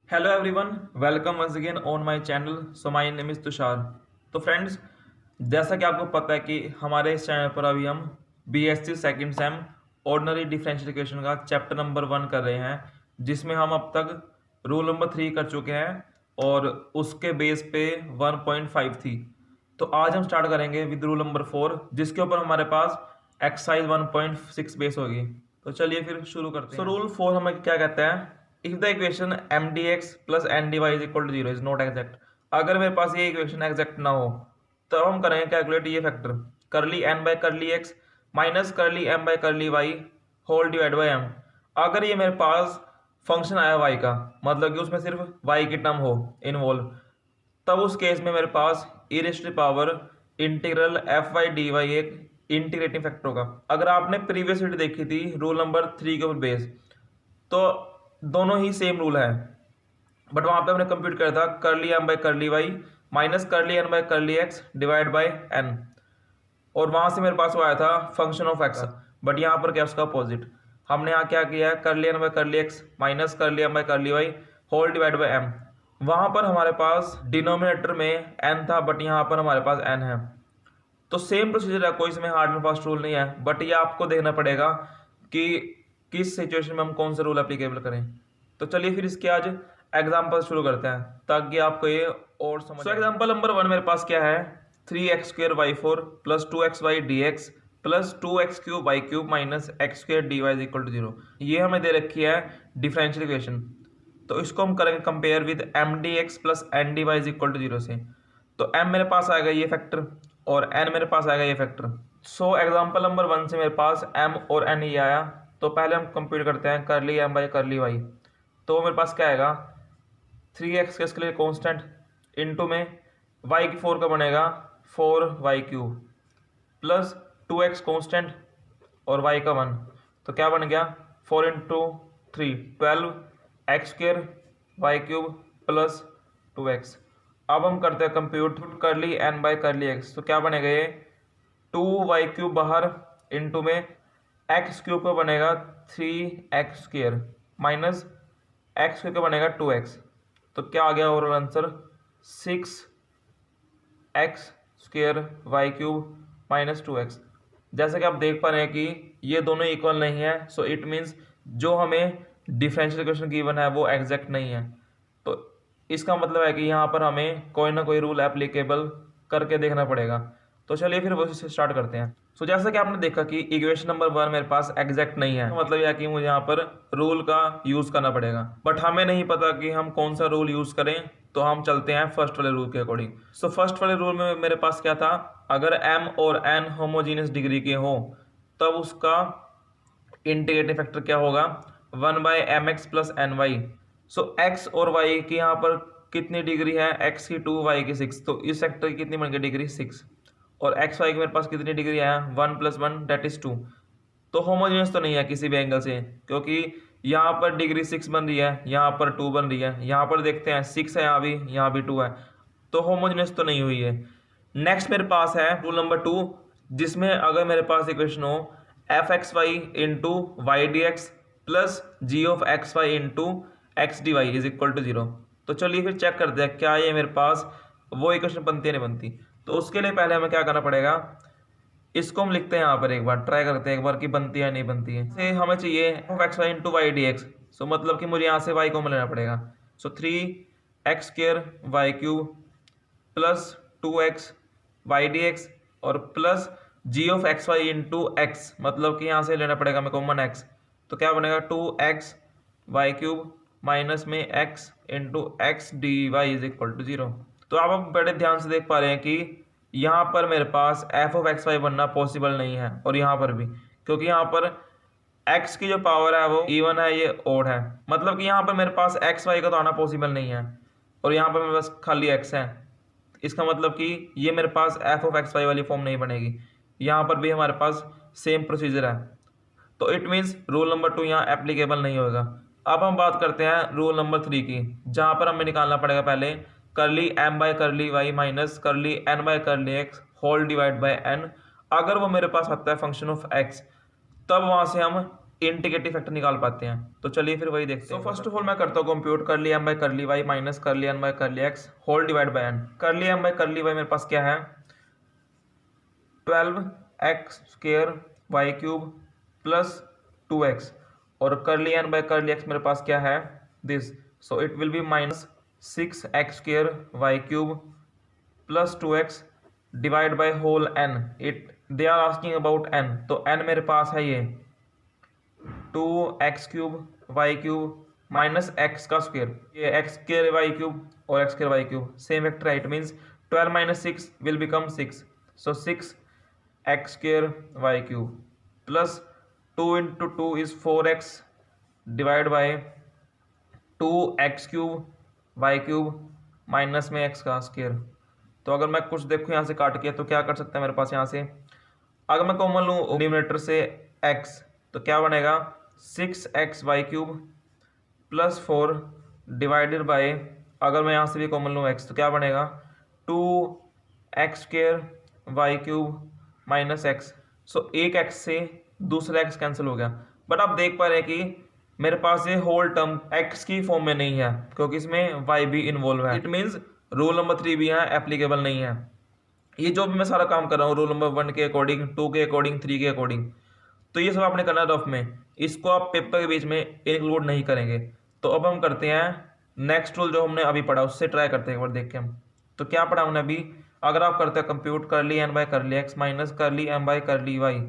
Hello everyone, welcome once again on my channel. So my name is Tushar. तो friends, जैसा कि आपको पता है कि हमारे इस चैनल पर अभी हम BSc second same ordinary differential equation का चैप्टर नंबर 1 कर रहे हैं, जिसमें हम अब तक रूल नंबर 3 कर चुके हैं और उसके बेस पे 1.5 थी। तो आज हम स्टार्ट करेंगे विद रूल नंबर 4, जिसके ऊपर हमारे पास एक्सरसाइज 1.6 बेस होगी। तो चलिए फिर शुरू करते हैं। रूल 4 हमें क्या कहता है? If the equation M D x plus N D Y is equal to zero is not exact. अगर मेरे पास ये इक्वेशन एग्जैक्ट ना हो तो हम करेंगे कैलकुलेट ये factor curly N by curly X minus curly M by curly Y whole divide by M. अगर ये मेरे पास फंक्शन आया वाई का, मतलब कि उसमें सिर्फ वाई की टर्म हो इन्वॉल्व, तब उस केस में मेरे पास e raise to power integral F Y D y एक इंटीग्रेटिंग फैक्टर होगा। अगर आपने प्रीवियस वीडियो देखी थी रूल नंबर 3 के ऊपर बेस, तो दोनों ही सेम रूल है, बट वहां पे हमने कंप्यूट किया था curly M by curly Y minus curly N by curly x divide by N, और वहां से मेरे पास वो आया था फंक्शन ऑफ एक्स। बट यहाँ पर क्या उसका अपोजिट, हमने यहाँ क्या किया है curly N by curly X minus curly M by curly Y whole divide by M. वहां पर हमारे पास डिनोमिनेटर में एन था, बट यहाँ पर हमारे पास एन है। तो सेम प्रोसीजर है, कोई इसमें हार्ड एंड फास्ट रूल नहीं है, बट ये आपको देखना पड़ेगा कि किस सिचुएशन में हम कौन सा रूल एप्लीकेबल करें। तो चलिए फिर इसके आज एग्जाम्पल शुरू करते हैं ताकि आपको ये और समझ। सो एग्जाम्पल नंबर 1 मेरे पास क्या है, 3x² y4 plus 2xy dx plus 2x³ minus x² dy is equal to 0। ये हमें दे रखी है डिफरेंशियल इक्वेशन। तो इसको हम करेंगे compare with M D x plus N D Y is equal to 0 से। तो m मेरे पास आएगा ये फैक्टर और n मेरे पास आएगा ये फैक्टर। सो एग्जाम्पल नंबर 1 से मेरे पास m और n ये आया। तो पहले हम कंप्यूट करते हैं करली m बाई करली y। तो मेरे पास क्या आएगा, 3x के लिए कॉन्स्टेंट इंटू में y की 4 का बनेगा 4y³ प्लस 2x कॉन्स्टेंट और y का 1। तो क्या बन गया 4 into 3 12x² y³ plus 2x। अब हम करते हैं compute curly N by curly x. तो क्या बनेगा ये 2y³ बाहर इंटू में x³ का बनेगा 3x² माइनस x³ का बनेगा 2x। तो क्या आ गया overall answer 6x² y³ minus 2x। जैसे कि आप देख पा रहे हैं कि ये दोनों इक्वल नहीं है, सो इट मीन्स जो हमें डिफरेंशियल इक्वेशन गिवन है वो एग्जैक्ट नहीं है। तो इसका मतलब है कि यहाँ पर हमें कोई ना कोई रूल एप्लीकेबल करके देखना पड़ेगा। तो चलिए फिर वो से स्टार्ट करते हैं। सो जैसा कि आपने देखा कि इक्वेशन नंबर 1 मेरे पास एग्जैक्ट नहीं है, तो मतलब यह कि मुझे यहाँ पर रूल का यूज़ करना पड़ेगा, बट हमें नहीं पता कि हम कौन सा रूल यूज़ करें। तो हम चलते हैं फर्स्ट वाले रूल के अकॉर्डिंग। सो फर्स्ट वाले रूल में मेरे पास क्या था, अगर m और n होमोजीनियस डिग्री के हो तब उसका इंटीग्रेटिंग फैक्टर क्या होगा 1 by M X plus N Y. So x और y की यहाँ पर कितनी डिग्री है, x की 2 y की 6। तो इस फैक्टर की कितनी बन गई डिग्री 6, और x y की मेरे पास कितनी डिग्री है 1 + 1 दैट इज 2। तो होमोजेनियस तो नहीं है किसी भी एंगल से, क्योंकि यहाँ पर डिग्री 6 बन रही है, यहाँ पर 2 बन रही है, यहाँ पर देखते हैं 6 है, यहाँ भी 2 है। तो होमोजेनियस तो नहीं हुई है। नेक्स्ट मेरे पास है रूल नंबर 2, जिसमें अगर मेरे पास इक्वेशन हो F x Y into Y D x plus ji of x Y into X D Y is equal to 0। तो चलिए फिर चेक करते हैं क्या ये मेरे पास वो इक्वेशन बनती है नहीं बनती। तो उसके लिए पहले हमें क्या करना पड़ेगा, इसको हम लिखते हैं यहाँ पर, एक बार ट्राई करते हैं एक बार कि बनती है नहीं बनती है। से हमें चाहिए f x Y into Y D x. So मतलब कि मुझे यहाँ से वाई को लेना पड़ेगा। So 3x² y³ plus 2x y D x और plus ji of x Y into x, मतलब कि यहाँ से लेना पड़ेगा हमें कॉमन x। तो क्या बनेगा 2x y³ माइनस में x into X D Y is equal to 0। तो अब आप बड़े ध्यान से देख पा रहे हैं कि यहाँ पर मेरे पास एफ ऑफ एक्स वाई बनना पॉसिबल नहीं है, और यहाँ पर भी, क्योंकि यहाँ पर x की जो पावर है वो इवन है, ये ओड है। मतलब कि यहाँ पर मेरे पास एक्स वाई का तो आना पॉसिबल नहीं है, और यहाँ पर मेरे पास खाली x है। इसका मतलब कि ये मेरे पास एफ ऑफ एक्स वाई वाली फॉर्म नहीं बनेगी। यहाँ पर भी हमारे पास सेम प्रोसीजर है, तो इट मीन्स रूल नंबर 2 यहाँ एप्लीकेबल नहीं होगा। अब हम बात करते हैं रूल नंबर 3 की, जहाँ पर हमें निकालना पड़ेगा पहले curly M by curly Y minus curly N by curly X whole divide by N. अगर वो मेरे पास आता है फंक्शन ऑफ एक्स, तब वहाँ से हम इंटीग्रेटिव फैक्टर निकाल पाते हैं। तो चलिए फिर वही देखते हैं। फर्स्ट ऑफ ऑल मैं करता हूँ कंप्यूट कर ली एम बाई कर ली वाई माइनस कर ली एन बाई कर ली x whole divide by n. कर ली एम बाई कर ली वाई मेरे पास क्या है 12x square Y cube plus 2x और कर ली एन बाई कर ली एक्स मेरे पास क्या है this, so it will be minus 6x square Y cube plus 2x divide by whole n. It they are asking about n, तो n मेरे पास है ये 2x cube Y cube minus x का स्क्वेयर, ये एक्स स्क्र वाई क्यूब और x square Y cube same vector है। It means 12 minus 6 will become 6, so 6x square Y cube plus 2 into 2 is 4x divide by 2x cube Y cube minus में x का square. तो अगर मैं कुछ देखूँ यहाँ से काट के तो क्या कर सकता है मेरे पास यहाँ से, अगर मैं कॉमन लूँ डिनोमिनेटर से x तो क्या बनेगा 6x Y cube plus 4 divided by, अगर मैं यहाँ से भी कॉमन लूँ x तो क्या बनेगा 2x square Y cube minus x. So एक x से दूसरा x कैंसिल हो गया, बट आप देख पा रहे हैं कि मेरे पास ये होल टर्म x की फॉर्म में नहीं है क्योंकि इसमें y भी इन्वॉल्व है। इट मीन्स रूल नंबर 3 भी यहाँ एप्लीकेबल नहीं है। ये जो भी मैं सारा काम कर रहा हूँ रूल नंबर 1 के अकॉर्डिंग, 2 के अकॉर्डिंग, 3 के अकॉर्डिंग, तो ये सब आपने करना रफ में, इसको आप पेपर के बीच में इंक्लूड नहीं करेंगे। तो अब हम करते हैं नेक्स्ट रूल जो हमने अभी पढ़ा उससे ट्राई करते हैं एक बार देख के हम। तो क्या पढ़ा हमने अभी, अगर आप करते हैं कंप्यूट कर ली एन बाई कर ली एक्स माइनस कर ली एम बाई कर ली वाई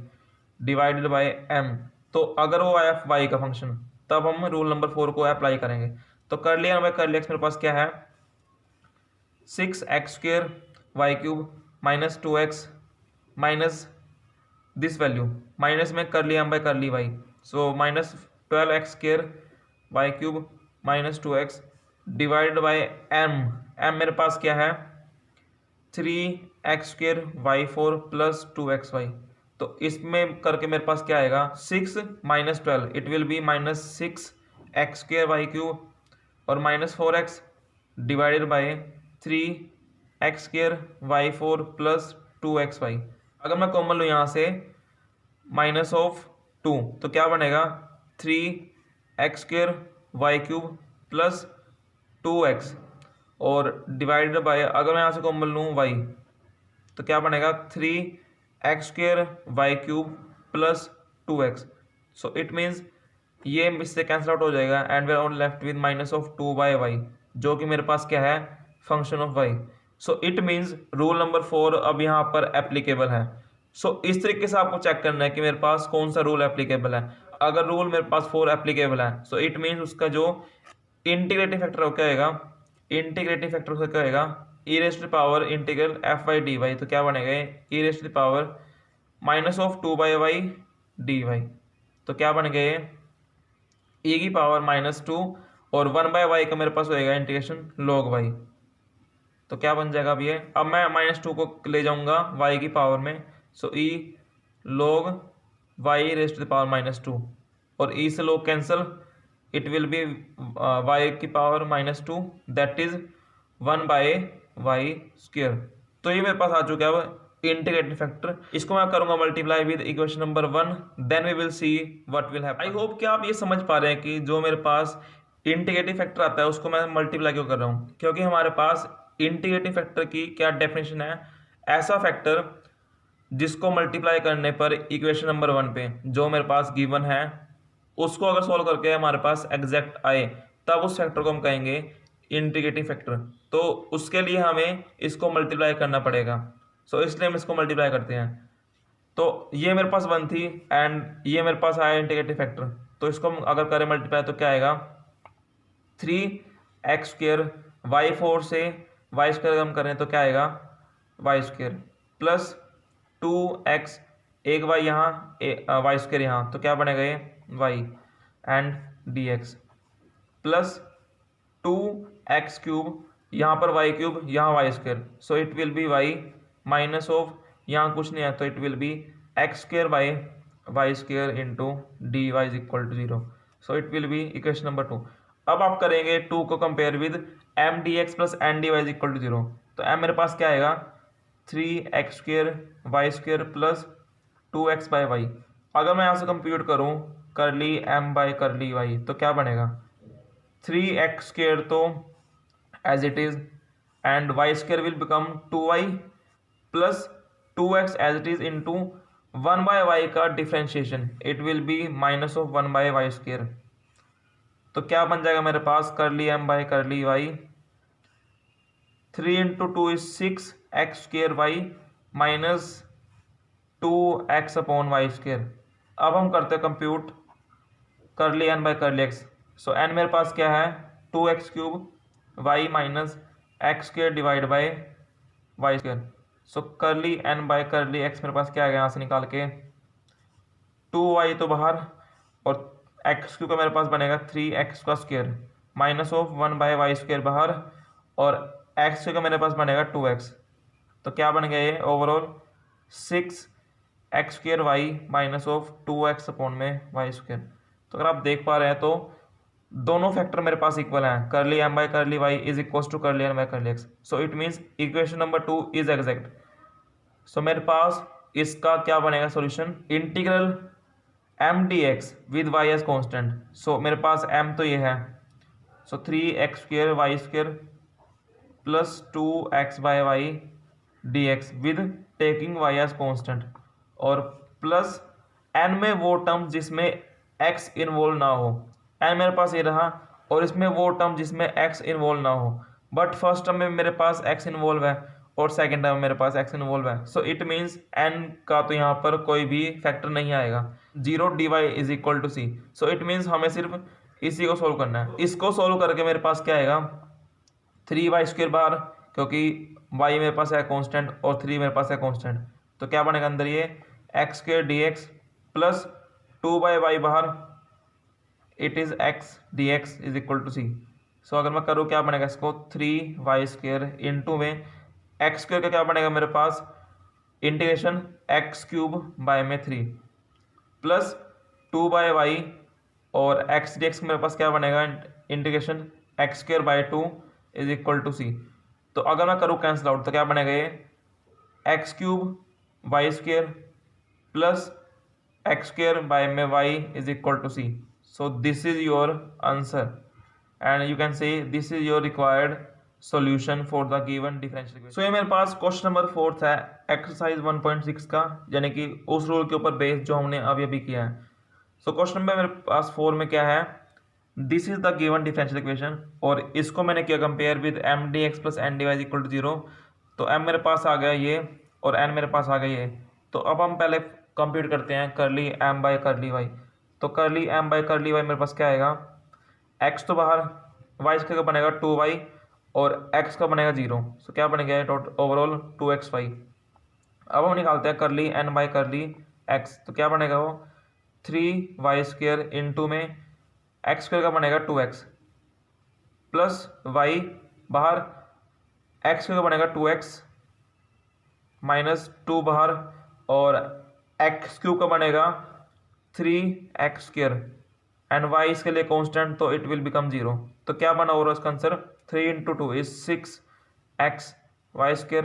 डिवाइडेड बाई एम, तो अगर वो आया वाई का फंक्शन तब हम रूल नंबर 4 को अप्लाई करेंगे। तो कर ली एन बाई कर ली एक्स मेरे पास क्या है 6x square Y cube minus 2x minus this value minus में कर लिया एम बाई कर ली y, so minus 12x square Y cube minus 2x divided by m. M मेरे पास क्या है 3x square y 4 plus 2x Y, तो इसमें करके मेरे पास क्या आएगा 6 minus 12 it will be minus 6x square Y cube और minus 4x divided by 3x square y 4 plus 2x y. अगर मैं कॉमन लूँ यहाँ से माइनस ऑफ 2 तो क्या बनेगा 3x square Y cube plus 2x और डिवाइडेड बाय, अगर मैं यहाँ से कॉमन लूँ y तो क्या बनेगा 3x square Y cube plus 2x। So it means ये इससे कैंसिल आउट हो जाएगा and we are only left with minus of 2 by Y जो कि मेरे पास क्या है function of y। So it means rule number 4 अब यहाँ पर एप्लीकेबल है। सो इस तरीके से आपको चेक करना है कि मेरे पास कौन सा रूल एप्लीकेबल है। अगर रूल मेरे पास 4 एप्लीकेबल है सो इट मीन्स उसका जो इंटीग्रेटिव फैक्टर क्या होगा, इंटीग्रेटिव फैक्टर उसका क्या होगा E raise to power integral F Y D Y, तो क्या बनेगा E raise to power minus of 2 by Y D Y, तो क्या बन गए ई की पावर माइनस 2 और 1 बाय वाई का मेरे पास होएगा इंटीग्रेशन लॉग वाई, तो क्या बन जाएगा अब ये, अब मैं माइनस 2 को ले जाऊंगा वाई की पावर में, so e log y raise to power minus 2 और ई से log cancel, it will be y की power minus 2 that is 1 by y square. तो ये मेरे पास आ चुका है इंटीग्रेटिव फैक्टर। इसको मैं करूंगा multiply with equation number 1, then we will see what will happen. I hope कि आप ये समझ पा रहे हैं कि जो मेरे पास इंटीग्रेटिव फैक्टर आता है उसको मैं मल्टीप्लाई क्यों कर रहा हूँ, क्योंकि हमारे पास इंटीग्रेटिव फैक्टर की क्या डेफिनेशन है, ऐसा फैक्टर जिसको मल्टीप्लाई करने पर इक्वेशन नंबर 1 पे जो मेरे पास गिवन है उसको अगर सॉल्व करके हमारे पास एग्जैक्ट आए तब उस फैक्टर को हम कहेंगे इंटीग्रेटिव फैक्टर। तो उसके लिए हमें इसको मल्टीप्लाई करना पड़ेगा, सो इसलिए हम इसको मल्टीप्लाई करते हैं। तो ये मेरे पास 1 थी एंड ये मेरे पास आया इंटीग्रेटिव फैक्टर, तो इसको हम अगर करें मल्टीप्लाई तो क्या आएगा 3x स्क्र वाई 4 से वाई स्क्र हम करें तो क्या आएगा वाई स्क्र प्लस 2x एक वाई यहाँ वाई स्क्र यहाँ, तो क्या बनेगा ये y and dx plus 2x cube यहाँ पर y क्यूब यहाँ Y square, so it will be y minus of यहाँ कुछ नहीं है तो it will be x square by Y square into D Y is equal to 0, so it will be equation number 2। अब आप करेंगे 2 को compare with M D x plus N D Y is equal to 0, तो m मेरे पास क्या आएगा 3x square Y square plus 2x by Y. अगर मैं यहाँ से कंप्यूट करूँ करली एम बाय करली वाई, तो क्या बनेगा 3x² तो as it is, and y² will become 2y plus 2x as it is into 1/y का differentiation, it will B -1/y²। तो क्या बन जाएगा मेरे पास curly M by curly y, 3 × 2 is 6x² y minus 2x/y²। अब हम करते हैं compute curly N by curly x. So n मेरे पास क्या है 2x³ y minus x² divide by y²। So curly N by curly x मेरे पास क्या आ गया यहाँ से निकाल के 2y तो बाहर, और x³ का मेरे पास बनेगा 3x² माइनस ऑफ 1/y² बाहर, और x³ का मेरे पास बनेगा 2x। तो क्या बन गया ये overall 6x² y minus of 2x/y²। तो अगर आप देख पा रहे हैं तो दोनों फैक्टर मेरे पास इक्वल हैं, curly M by curly y is equal to curly N by curly x. So it means equation number 2 is exact. So मेरे पास इसका क्या बनेगा solution, integral M D x with y as constant. So मेरे पास M तो ये है, so 3x² y² plus 2x/y dx with taking y as constant, और प्लस n में वो टर्म जिसमें x इन्वॉल्व ना हो, n मेरे पास ये रहा, और इसमें वो टर्म जिसमें x इन्वॉल्व ना हो, बट फर्स्ट टर्म में मेरे पास x इन्वॉल्व है और सेकंड टर्म में मेरे पास x इन्वॉल्व है। सो इट मीन्स n का तो यहाँ पर कोई भी फैक्टर नहीं आएगा, 0 dy is equal to C. So it means हमें सिर्फ इसी को सोल्व करना है। इसको सोल्व करके मेरे पास क्या आएगा 3y² बार, क्योंकि y मेरे पास है कांस्टेंट और 3 मेरे पास है कांस्टेंट, तो क्या बनेगा अंदर ये x² dx प्लस 2/y बाहर, it is x dx is equal to C. So अगर मैं करूँ क्या बनेगा इसको 3y² इंटू में x² का क्या बनेगा मेरे पास इंटीग्रेशन x³ बाय में 3 प्लस 2/y, और x dx मेरे पास क्या बनेगा integration x² by 2 is equal to C. तो अगर मैं करूँ कैंसिल आउट तो क्या बनेगा ये x³ y² plus x² by में y is equal to C. So this is your answer, and you can say this is your required solution for the given differential equation. So ये मेरे पास question number 4 है exercise 1.6 का, यानी कि उस rule के ऊपर बेस्ड जो हमने अभी किया है। सो क्वेश्चन नंबर मेरे पास 4 में क्या है, this is the given differential equation, और इसको मैंने किया compare with M D x plus N D y equal to 0। तो एम मेरे पास आ गया ये और एन मेरे पास आ गया ये। तो अब हम पहले कंप्यूट करते हैं curly M by curly Y. तो करली एम बाय करली वाई मेरे पास क्या आएगा, एक्स तो बाहर, वाई का बनेगा 2y और x का बनेगा 0। सो क्या बनेगा टोटल ओवरऑल 2xy। अब हम निकालते हैं करली एन बाय करली एक्स, तो क्या बनेगा वो 3y² इंटू में x² का बनेगा 2x प्लस y बाहर, x² का बनेगा 2x माइनस 2 बाहर, और x³ का बनेगा 3x² एंड y इसके लिए कांस्टेंट, तो इट विल बिकम 0। तो क्या बना ओवरऑल इसका answer 3 × 2 is 6xy²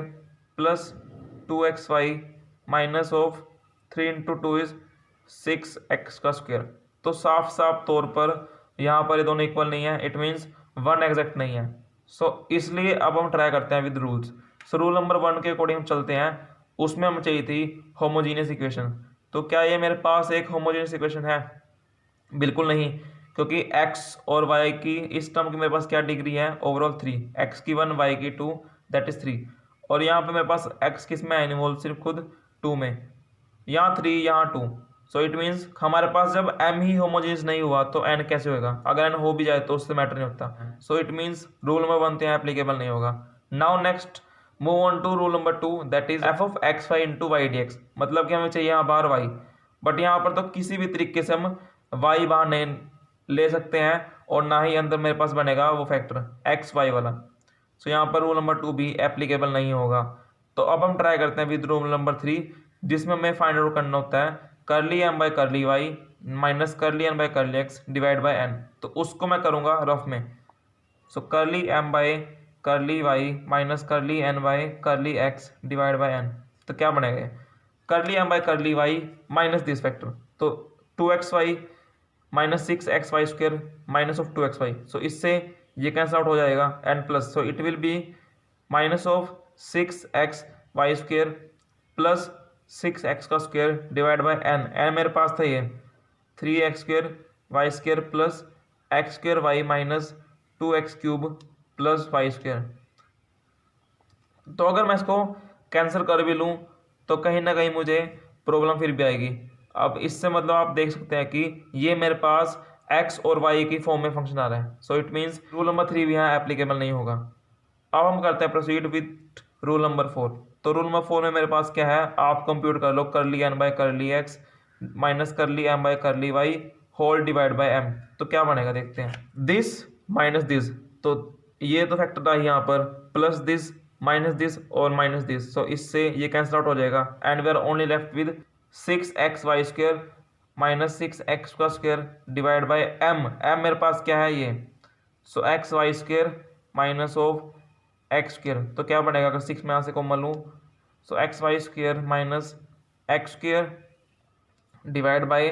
plus 2xy minus of 3 × 2 is 6x²। तो साफ साफ तौर पर यहाँ पर ये दोनों इक्वल नहीं है, इट मीन्स 1 एग्जैक्ट नहीं है। सो इसलिए अब हम ट्राई करते हैं with rules. So rule number 1 के अकॉर्डिंग हम चलते हैं, उसमें हमें चाहिए थी होमोजीनियस इक्वेशन। तो क्या ये मेरे पास एक होमोजीनियस इक्वेशन है, बिल्कुल नहीं, क्योंकि x और y की इस टर्म की मेरे पास क्या डिग्री है ओवरऑल 3, x की 1 y की 2 दैट इज 3, और यहाँ पे मेरे पास x किस में है इन्वॉल्व सिर्फ खुद 2 में, यहाँ 3 यहाँ 2। सो इट मीन्स हमारे पास जब m ही होमोजीनियस नहीं हुआ तो n कैसे होगा, अगर n हो भी जाए तो उससे मैटर नहीं होता। So it means rule number 1 तो यहाँ एप्लीकेबल नहीं होगा। Now next move on to rule number 2 that is f of x Y into Y D x. मतलब कि हमें चाहिए यहाँ बाहर y, बट यहाँ पर तो किसी भी तरीके से हम y बाहर नहीं ले सकते हैं, और ना ही अंदर मेरे पास बनेगा वो फैक्टर एक्स वाई वाला। सो यहाँ पर रूल नंबर 2 भी एप्लीकेबल नहीं होगा। तो अब हम ट्राई करते हैं विद रूल नंबर 3, जिसमें हमें फाइंड आउट करना होता है curly M by curly Y minus curly N by curly x divide by n. तो उसको मैं करूँगा रफ में। So curly M by curly Y minus curly N by curly x divide by n. तो क्या बनेगा curly M by curly Y minus this factor, तो 2xy minus 6xy² minus of 2xy। सो इससे ये कैंसिल आउट हो जाएगा and plus, so it will be minus of 6xy² plus 6x² divide by n मेरे पास था ये 3x² plus x² minus 2x³ plus y²। तो अगर मैं इसको कैंसिल कर भी लूँ तो कहीं ना कहीं मुझे प्रॉब्लम फिर भी आएगी। अब इससे मतलब आप देख सकते हैं कि ये मेरे पास x और y की फॉर्म में फंक्शन आ रहा है। So it means rule number 3 भी यहाँ एप्लीकेबल नहीं होगा। अब हम करते हैं प्रोसीड विथ रूल नंबर 4। तो रूल नंबर 4 में मेरे पास क्या है, आप कंप्यूट कर लो curly n by curly x minus curly m by curly y whole divide by m। तो क्या बनेगा देखते हैं, दिस माइनस दिस, तो ये तो फैक्टर था यहाँ पर, प्लस दिस माइनस दिस और माइनस दिस। सो इससे ये कैंसिल आउट हो जाएगा and we are only left with 6xy² minus 6x² divide by m मेरे पास क्या है ये, सो xy² माइनस ऑफ x²। तो क्या बनेगा अगर 6 में यहाँ से कॉमन लूँ, सो xy² minus x² divide by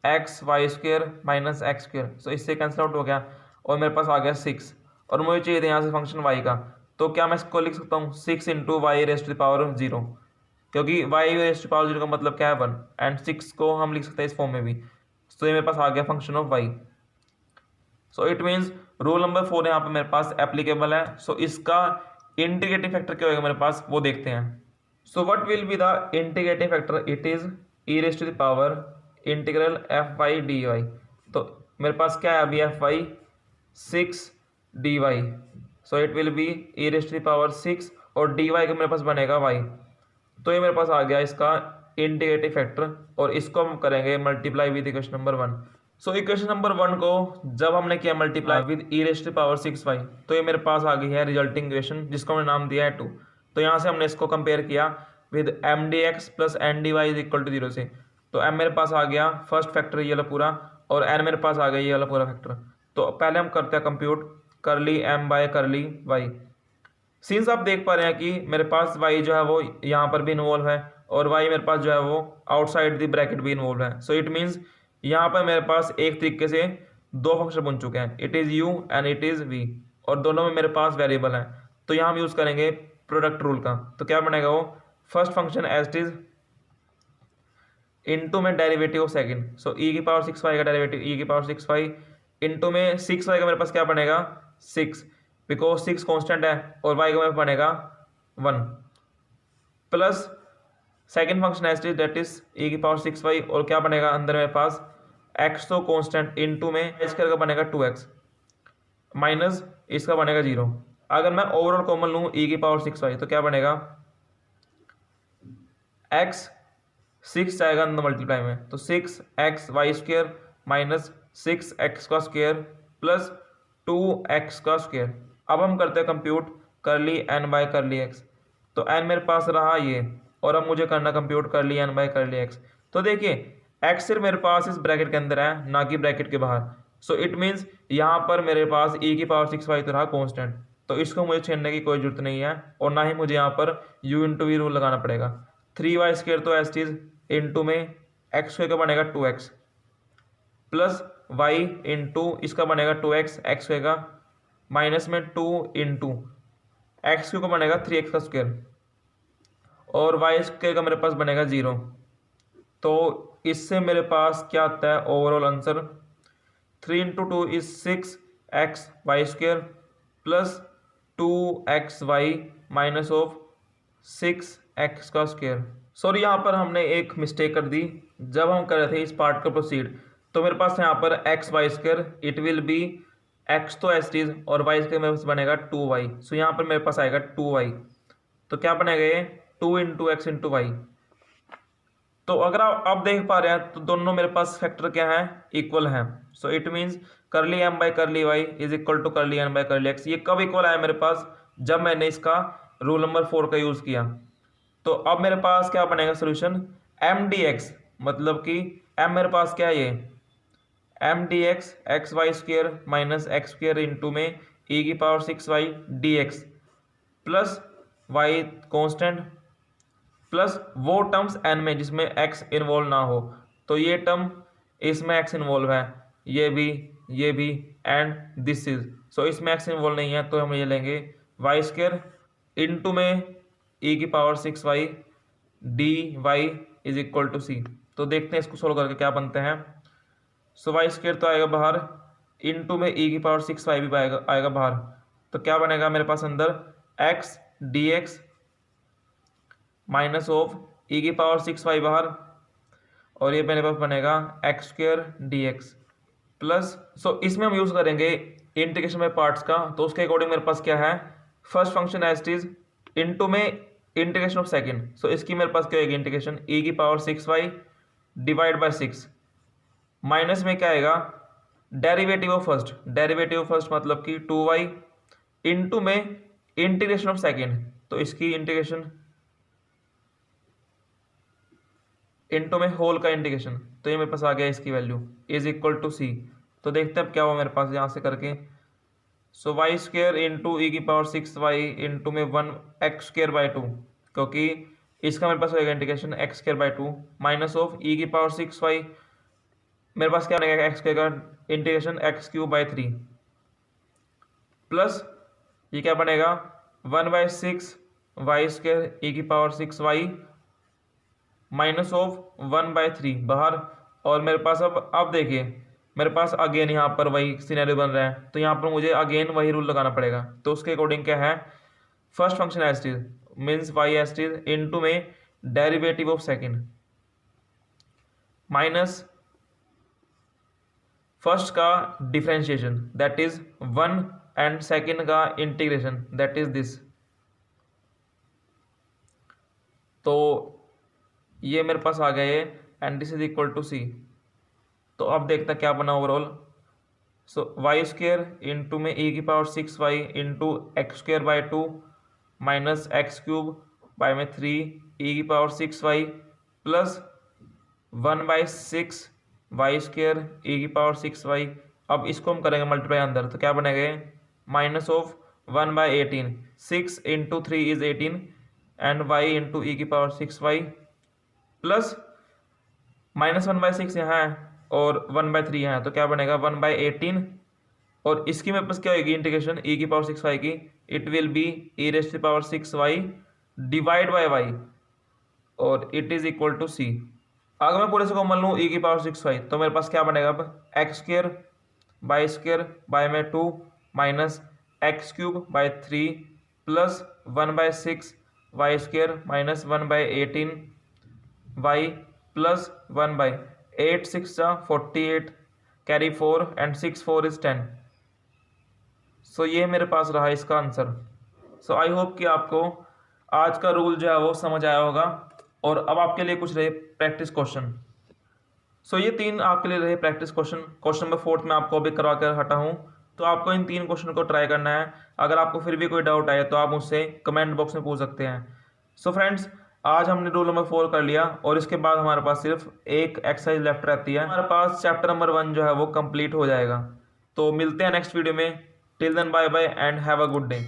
xy² minus x²। सो इससे कैंसिल आउट हो गया और मेरे पास आ गया 6 और मुझे चाहिए था यहाँ से फंक्शन y का। तो क्या मैं इसको लिख सकता हूँ 6 into y raised to power 0, क्योंकि y रेस्ट टू पावर 0 का मतलब क्या है 1 एंड 6 को हम लिख सकते हैं इस फॉर्म में भी। तो ये मेरे पास आ गया function of y। So it means rule number 4 यहाँ पे मेरे पास एप्लीकेबल है। सो इसका इंटीग्रेटिंग फैक्टर क्या होगा मेरे पास वो देखते हैं। So what will be the integrating factor, it is e raised to the power integral fy dy। तो मेरे पास क्या है अभी fy 6 dy, so it will be e raised to the power 6 और dy का मेरे पास बनेगा y। तो ये मेरे पास आ गया इसका इंटीग्रेटिव फैक्टर और इसको हम करेंगे मल्टीप्लाई विद इक्वेशन नंबर 1। सो इक्वेशन नंबर 1 को जब हमने किया multiply with e raised to power 6y तो ये मेरे पास आ गई है रिजल्टिंग इक्वेशन जिसको हमने नाम दिया है 2। तो यहाँ से हमने इसको कंपेयर किया with M D x plus N D Y is equal to 0 से। तो m मेरे पास आ गया फर्स्ट फैक्टर ये वाला पूरा और n मेरे पास आ गया ये वाला पूरा फैक्टर। तो पहले हम करते हैं कंप्यूट करली m by curly y। Since आप देख पा रहे हैं कि मेरे पास y जो है वो यहाँ पर भी इन्वॉल्व है और y मेरे पास जो है वो आउटसाइड द ब्रैकेट भी इन्वॉल्व है। सो इट मीन्स यहाँ पर मेरे पास एक तरीके से दो फंक्शन बन चुके हैं, it is u and it is v और दोनों में मेरे पास वेरिएबल है। तो यहाँ हम यूज़ करेंगे प्रोडक्ट रूल का। तो क्या बनेगा वो, first function as it is into में derivative of second. So e की पावर 6y का डेरिवेटिव e की पावर 6y इनटू में 6y का मेरे पास क्या बनेगा 6 बिकॉज 6 कांस्टेंट है और y का मेरे पास बनेगा 1 plus second function as it is that is e की पावर 6y और क्या बनेगा अंदर मेरे पास x तो कांस्टेंट इनटू में स्क्वायर का बनेगा 2x माइनस इसका बनेगा 0। अगर मैं ओवरऑल कॉमन लूँ e की पावर 6y तो क्या बनेगा x 6 जाएगा अंदर मल्टीप्लाई में तो 6xy² minus 6x² plus 2x²। अब हम करते हैं कंप्यूट करली n बाय करली x। तो n मेरे पास रहा ये और अब मुझे करना कंप्यूट करली n बाय करली x। तो देखिए x सिर्फ मेरे पास इस ब्रैकेट के अंदर है ना कि ब्रैकेट के बाहर। सो इट मीन्स यहाँ पर मेरे पास e की पावर 6y तो रहा कॉन्स्टेंट, तो इसको मुझे छेड़ने की कोई जरूरत नहीं है और ना ही मुझे यहाँ पर u इंटू वी रूल लगाना पड़ेगा। 3y² तो एज चीज इंटू में x² का बनेगा 2x प्लस y इंटू इसका बनेगा 2x x² का माइनस में 2 इंटू x³ का बनेगा 3x² और y² का मेरे पास बनेगा 0। तो इससे मेरे पास क्या आता है overall answer 3 into 2 is 6xy² plus 2xy minus of 6x²। Sorry यहाँ पर हमने एक मिस्टेक कर दी जब हम कर रहे थे इस पार्ट का प्रोसीड। तो मेरे पास यहाँ पर xy² it will be x तो एस टीज और y² मेरे पास बनेगा 2y। सो यहाँ पर मेरे पास आएगा 2y। तो क्या बनेगा ये 2 इंटू एक्स इंटू वाई। तो अगर आप देख पा रहे हैं तो दोनों मेरे पास फैक्टर क्या है इक्वल है। So it means curly m by curly y is equal to curly n by curly x। ये कब इक्वल आया मेरे पास, जब मैंने इसका रूल नंबर 4 का यूज़ किया। तो अब मेरे पास क्या बनेगा सोल्यूशन एम डी एक्स, मतलब कि m मेरे पास क्या है ये m D x xy² minus x² into में e की power 6y dx plus y constant plus वो टर्म्स n में जिसमें x इन्वॉल्व ना हो। तो ये टर्म इसमें x इन्वॉल्व है ये भी एंड दिस इज। सो इसमें एक्स इन्वॉल्व नहीं है, तो हम ये लेंगे वाई स्क्र इंटू में ई की power 6y d Y is equal to C. तो देखते हैं इसको सोल्व करके क्या बनते हैं। सो वाई स्क्र तो आएगा बाहर, इंटू में ई की पावर 6y भी आएगा बाहर। तो क्या बनेगा मेरे पास अंदर x d x minus of e की पावर 6y बाहर, और ये मेरे पास बनेगा x square d x plus. So इसमें हम यूज़ करेंगे इंटीग्रेशन बाय पार्ट्स का। तो उसके अकॉर्डिंग मेरे पास क्या है, first function as it is into में इंटीग्रेशन ऑफ सेकंड। सो इसकी मेरे पास क्या होगी इंटीग्रेशन ई की power 6y divide bye 6 minus में क्या आएगा डेरिवेटिव ऑफ फर्स्ट मतलब कि 2y इंटू में इंटीग्रेशन ऑफ सेकंड। तो इसकी इंटीग्रेशन इंटू में होल का इंटीग्रेशन, तो ये मेरे पास आ गया इसकी value is equal to C. तो देखते हैं अब क्या हुआ मेरे पास यहाँ से करके। सो वाई स्क्र इंटू ई की पावर 6y इंटू में 1 एक्स स्क्र बाय 2, क्योंकि इसका मेरे पास होगा integration x square by 2 minus of e की पावर 6y मेरे पास क्या बनेगा एक्स स्क्र का integration x cube by 3 plus ये क्या बनेगा 1/6 वाई स्क्र ई की पावर 6y माइनस ऑफ 1/3 बाहर। और मेरे पास अब देखिए मेरे पास अगेन यहाँ पर वही सिनेरियो बन रहा है, तो यहाँ पर मुझे अगेन वही रूल लगाना पड़ेगा। तो उसके अकॉर्डिंग क्या है, first function as it is means y as it is into में derivative of second minus first का differentiation that is 1 and second का इंटीग्रेशन दैट इज दिस। तो ये मेरे पास आ गया ये and this is equal to C. तो अब देखते हैं क्या बना overall. So y square into में ई की power 6y into x square by 2 minus x cube bye में 3 ई की power 6y plus 1/6 y square e की पावर 6y। अब इसको हम करेंगे मल्टीप्लाई अंदर, तो क्या बनेगा minus of 1/18 6 into 3 is 18 and y into e की पावर 6y प्लस माइनस 1/6 यहाँ है और 1/3 यहाँ है, तो क्या बनेगा 1/18। और इसकी मेरे पास क्या होगी इंटीग्रेशन ई की पावर 6y की, it will be e raise to power 6y divide by y और it is equal to c. अगर मैं पूरे से कॉमन लूँ ई की पावर 6y तो मेरे पास क्या बनेगा अब एक्स स्क्र बाय में 2 minus x cube by 3 plus 1/6 y square minus 1/18 y plus 1/8 6 48 carry 4 and 6 4 is 10। सो ये मेरे पास रहा इसका आंसर। सो आई होप कि आपको आज का रूल जो है वो समझ आया होगा। और अब आपके लिए कुछ रहे प्रैक्टिस क्वेश्चन। सो ये 3 आपके लिए रहे प्रैक्टिस क्वेश्चन। क्वेश्चन नंबर 4 में आपको अभी करवा कर हटा हूँ, तो आपको इन 3 क्वेश्चन को ट्राई करना है। अगर आपको फिर भी कोई डाउट आए तो आप मुझसे कमेंट बॉक्स में पूछ सकते हैं। सो फ्रेंड्स आज हमने रूल नंबर 4 कर लिया और इसके बाद हमारे पास सिर्फ एक एक्सरसाइज लेफ्ट रहती है, हमारे पास चैप्टर नंबर 1 जो है वो कंप्लीट हो जाएगा। तो मिलते हैं नेक्स्ट वीडियो में। Till then bye bye and have a good day.